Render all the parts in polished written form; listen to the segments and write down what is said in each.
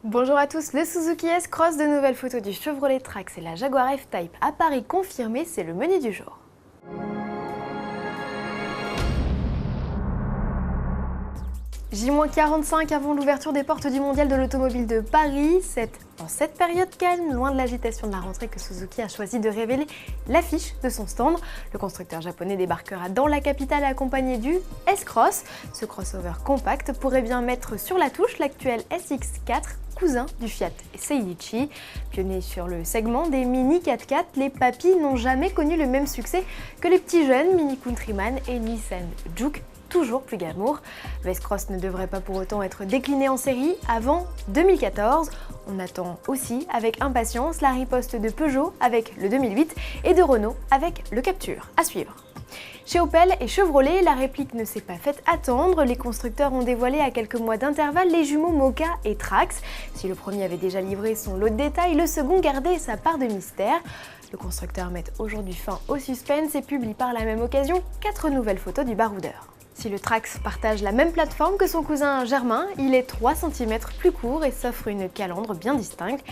Bonjour à tous, le Suzuki S-Cross, de nouvelles photos du Chevrolet Trax et la Jaguar F-Type à Paris confirmées, c'est le menu du jour. J-45 avant l'ouverture des portes du Mondial de l'Automobile de Paris. C'est en cette période calme, loin de l'agitation de la rentrée, que Suzuki a choisi de révéler l'affiche de son stand. Le constructeur japonais débarquera dans la capitale accompagné du S-Cross. Ce crossover compact pourrait bien mettre sur la touche l'actuel SX4, cousin du Fiat Seiichi. Pionnier sur le segment des Mini 4x4, les papis n'ont jamais connu le même succès que les petits jeunes Mini Countryman et Nissan Juke, toujours plus glamour. Le S-Cross ne devrait pas pour autant être décliné en série avant 2014. On attend aussi avec impatience la riposte de Peugeot avec le 2008 et de Renault avec le Captur. À suivre. Chez Opel et Chevrolet, la réplique ne s'est pas faite attendre. Les constructeurs ont dévoilé à quelques mois d'intervalle les jumeaux Mocha et Trax. Si le premier avait déjà livré son lot de détails, le second gardait sa part de mystère. Le constructeur met aujourd'hui fin au suspense et publie par la même occasion 4 nouvelles photos du baroudeur. Si le Trax partage la même plateforme que son cousin germain, il est 3 cm plus court et s'offre une calandre bien distincte.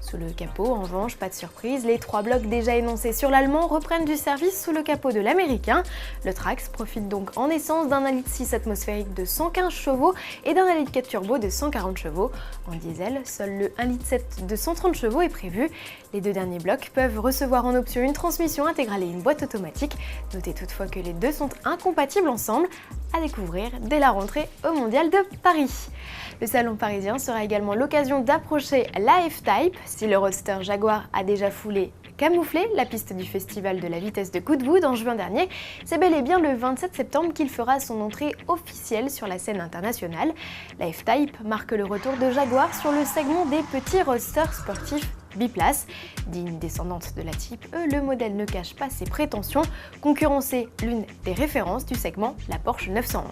Sous le capot, en revanche, pas de surprise, les 3 blocs déjà énoncés sur l'allemand reprennent du service sous le capot de l'américain. Le Trax profite donc en essence d'un 1,6 litre atmosphérique de 115 chevaux et d'un 1,4 litre turbo de 140 chevaux. En diesel, seul le 1,7 litre de 130 chevaux est prévu. Les 2 derniers blocs peuvent recevoir en option une transmission intégrale et une boîte automatique. Notez toutefois que les deux sont incompatibles ensemble, à découvrir dès la rentrée au Mondial de Paris. Le salon parisien sera également l'occasion d'approcher la F-Type. Si le roadster Jaguar a déjà camouflé la piste du festival de la vitesse de Goodwood en juin dernier, c'est bel et bien le 27 septembre qu'il fera son entrée officielle sur la scène internationale. La F-Type marque le retour de Jaguar sur le segment des petits roadsters sportifs biplace. Digne descendante de la Type E, le modèle ne cache pas ses prétentions, concurrencer l'une des références du segment, la Porsche 911.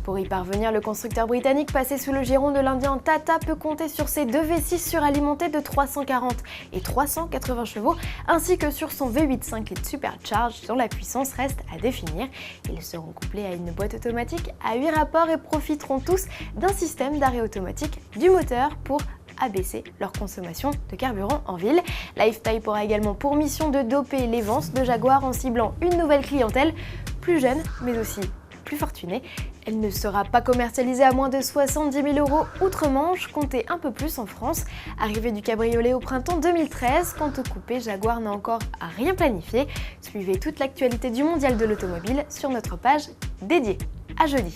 Pour y parvenir, le constructeur britannique passé sous le giron de l'Indien Tata peut compter sur ses 2 V6 suralimentés de 340 et 380 chevaux, ainsi que sur son V8 5 litres supercharge dont la puissance reste à définir. Ils seront couplés à une boîte automatique à 8 rapports et profiteront tous d'un système d'arrêt automatique du moteur pour abaisser leur consommation de carburant en ville. La F-Type aura également pour mission de doper les ventes de Jaguar en ciblant une nouvelle clientèle, plus jeune mais aussi plus fortunée. Elle ne sera pas commercialisée à moins de 70 000 € outre-Manche, comptez un peu plus en France. Arrivée du cabriolet au printemps 2013, quant au coupé, Jaguar n'a encore rien planifié. Suivez toute l'actualité du Mondial de l'Automobile sur notre page dédiée. À jeudi.